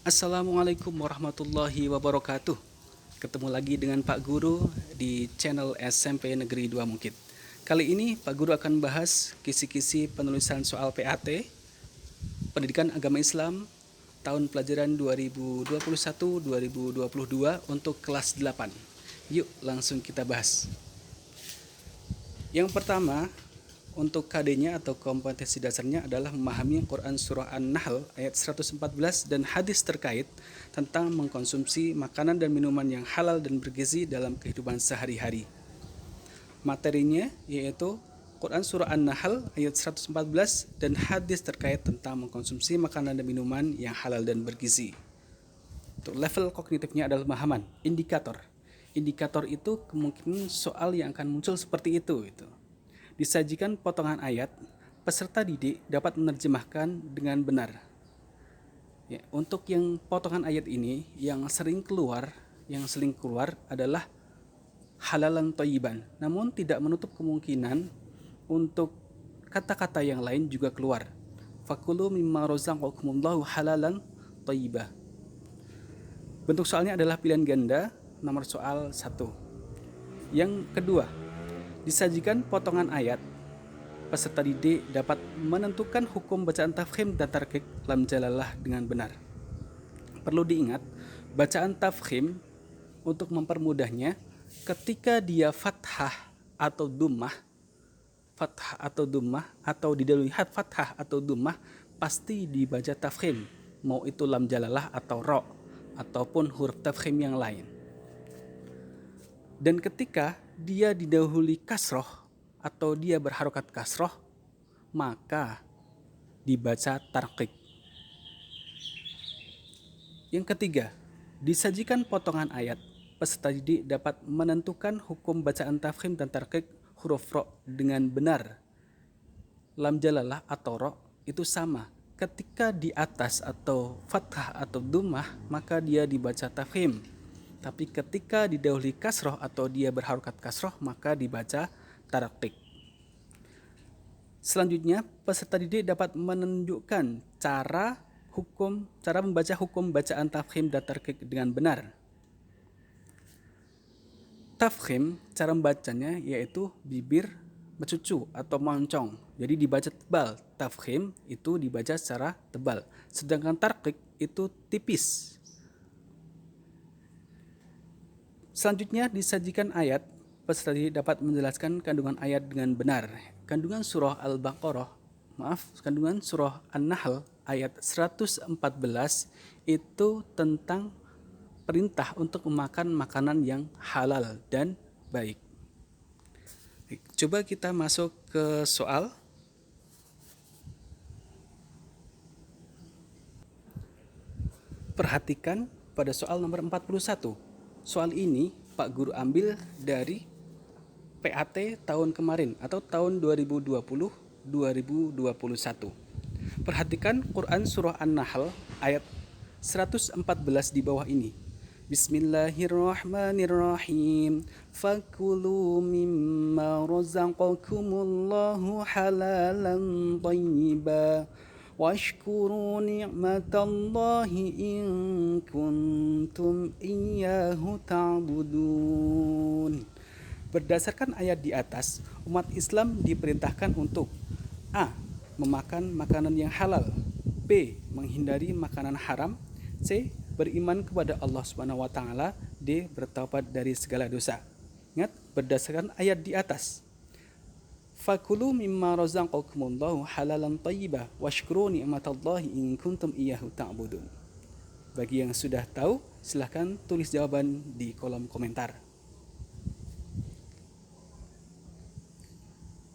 Assalamualaikum warahmatullahi wabarakatuh. Ketemu lagi dengan Pak Guru di channel SMP Negeri 2 Mungkit. Kali ini Pak Guru akan bahas kisi-kisi penulisan soal PAT Pendidikan Agama Islam tahun pelajaran 2021-2022 untuk kelas 8. Yuk langsung kita bahas. Yang pertama, untuk KD-nya atau kompetensi dasarnya adalah memahami Quran Surah An-Nahl ayat 114 dan hadis terkait tentang mengkonsumsi makanan dan minuman yang halal dan bergizi dalam kehidupan sehari-hari. Materinya yaitu Quran Surah An-Nahl ayat 114 dan hadis terkait tentang mengkonsumsi makanan dan minuman yang halal dan bergizi. Untuk level kognitifnya adalah pemahaman, indikator. Indikator itu kemungkinan soal yang akan muncul seperti itu. Disajikan potongan ayat, peserta didik dapat menerjemahkan dengan benar. Ya, untuk yang potongan ayat ini yang sering keluar adalah halalan thayyiban, namun tidak menutup kemungkinan untuk kata-kata yang lain juga keluar. Fakulu mimma razaqakumullahu halalan thayyibah. Bentuk soalnya adalah pilihan ganda nomor soal 1. Yang kedua, disajikan potongan ayat, peserta didik dapat menentukan hukum bacaan tafkhim dan tarqiq lam jalalah dengan benar. Perlu diingat, bacaan tafkhim untuk mempermudahnya, ketika dia fathah atau dummah atau didahului fathah atau dummah, pasti dibaca tafkhim, mau itu lam jalalah atau ro ataupun huruf tafkhim yang lain. Dan ketika dia didahului kasroh atau dia berharokat kasroh, maka dibaca tarqiq. Yang ketiga, disajikan potongan ayat, peserta didik dapat menentukan hukum bacaan tafkhim dan tarqiq huruf ro dengan benar. Lam jalalah atau ro itu sama. Ketika di atas atau fathah atau dummah, maka dia dibaca tafkhim. Tapi ketika didahului kasroh atau dia berharokat kasroh, maka dibaca tarqiq. Selanjutnya, peserta didik dapat menunjukkan cara membaca hukum bacaan tafkhim dan tarqiq dengan benar. Tafkhim, cara membacanya yaitu bibir bercucu atau moncong, jadi dibaca tebal. Tafkhim itu dibaca secara tebal, sedangkan tarqiq itu tipis. Selanjutnya disajikan ayat, peserta didik dapat menjelaskan kandungan ayat dengan benar. Kandungan surah An-Nahl ayat 114 itu tentang perintah untuk memakan makanan yang halal dan baik. Coba kita masuk ke soal. Perhatikan pada soal nomor 41. Soal ini Pak Guru ambil dari PAT tahun kemarin atau tahun 2020-2021. Perhatikan Quran Surah An-Nahl ayat 114 di bawah ini. Bismillahirrahmanirrahim. Fakulu mimma razaqakumullahu halalan thayyiba. Washkuru ni'matallahi in kuntum iyyahu ta'budun. Berdasarkan ayat di atas, umat Islam diperintahkan untuk A. Memakan makanan yang halal, B. Menghindari makanan haram, C. Beriman kepada Allah SWT, D. Bertaubat dari segala dosa. Ingat, berdasarkan ayat di atas. Fakulu mimma razaqakumullahu halalan thayyiba washkuru ni'matallahi in kuntum iyyahu ta'budun. Bagi yang sudah tahu, silahkan tulis jawaban di kolom komentar.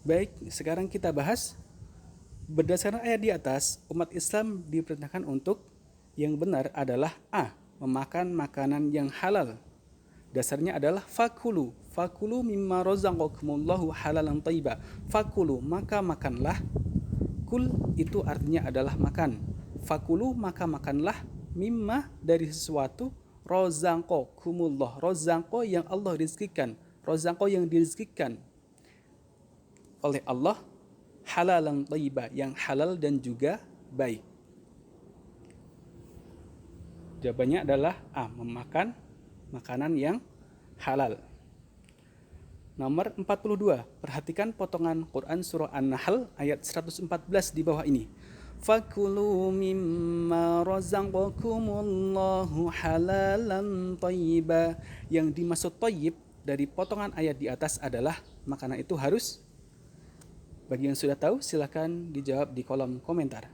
Baik, sekarang kita bahas. Berdasarkan ayat di atas, umat Islam diperintahkan untuk yang benar adalah A. Memakan makanan yang halal. Dasarnya adalah fakulu mimma razaqakumullahu halalan thayyiba. Fakulu, maka makanlah. Kul itu artinya adalah makan. Fakulu, maka makanlah. Mimma, dari sesuatu. Razaqakumullah, razaqo yang Allah rizkikan, razaqo yang dirizkikan oleh Allah, halalan thayyiba yang halal dan juga baik. Jawabannya adalah A, memakan makanan yang halal. Nomor 42, perhatikan potongan Quran surah An-Nahl ayat 114 di bawah ini. Fakulu mimma razaqakumullahu halalan thayyiba. Yang dimaksud thayyib dari potongan ayat di atas adalah makanan itu harus. Bagi yang sudah tahu, silakan dijawab di kolom komentar.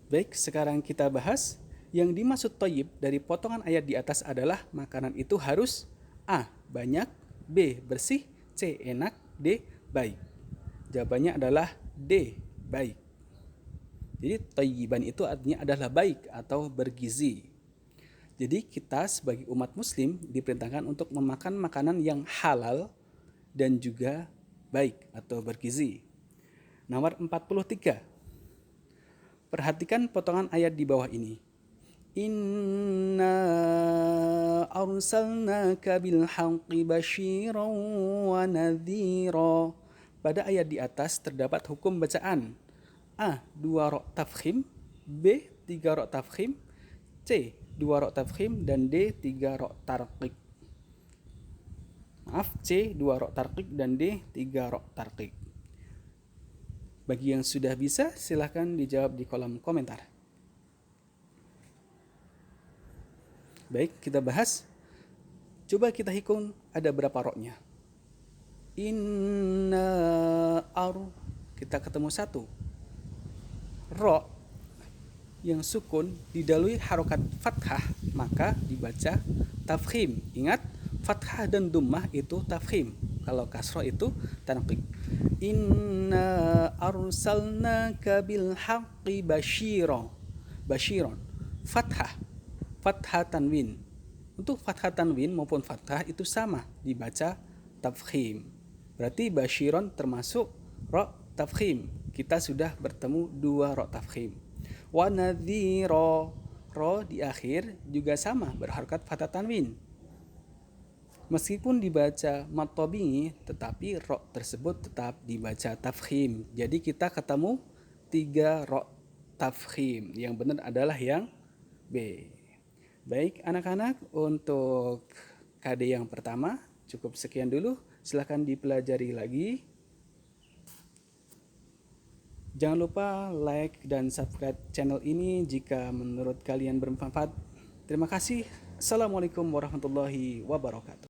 Baik, sekarang kita bahas. Yang dimaksud thayyib dari potongan ayat di atas adalah makanan itu harus A, banyak, B, bersih, C, enak, D, baik. Jawabannya adalah D, baik. Jadi thayyiban itu artinya adalah baik atau bergizi. Jadi kita sebagai umat muslim diperintahkan untuk memakan makanan yang halal dan juga baik atau bergizi. Nomor 43. Perhatikan potongan ayat di bawah ini. Inna arsalnaka bil haqqi basyiran wa nadhira. Pada ayat di atas terdapat hukum bacaan. A, 2 ro tafkhim, B, 3 ro tafkhim, C, 2 ro tafkhim, dan D, 3 ro tarqiq. Maaf, C, 2 ro tarqiq, dan D, 3 ro tarqiq. Bagi yang sudah bisa, silahkan dijawab di kolom komentar. Baik, kita bahas. Coba kita hitung ada berapa roknya. Inna kita ketemu 1. Ro yang sukun didahului harokat fathah, maka dibaca tafkhim. Ingat, fathah dan dhammah itu tafkhim. Kalau kasroh itu tanqiq. Inna arsalnaka bil haqqi basyiran. Basyiran. Fathah tanwin. Untuk fathah tanwin maupun fathah itu sama, dibaca tafkhim. Berarti basyiron termasuk ro tafkhim. Kita sudah bertemu 2 ro tafkhim. Wa nadhira, ro di akhir juga sama, berharokat fathah tanwin. Meskipun dibaca mat tabi'i, tetapi ro tersebut tetap dibaca tafkhim. Jadi kita ketemu 3 ro tafkhim. Yang benar adalah yang B. Baik anak-anak, untuk KD yang pertama cukup sekian dulu. Silahkan dipelajari lagi. Jangan lupa like dan subscribe channel ini jika menurut kalian bermanfaat. Terima kasih. Assalamualaikum warahmatullahi wabarakatuh.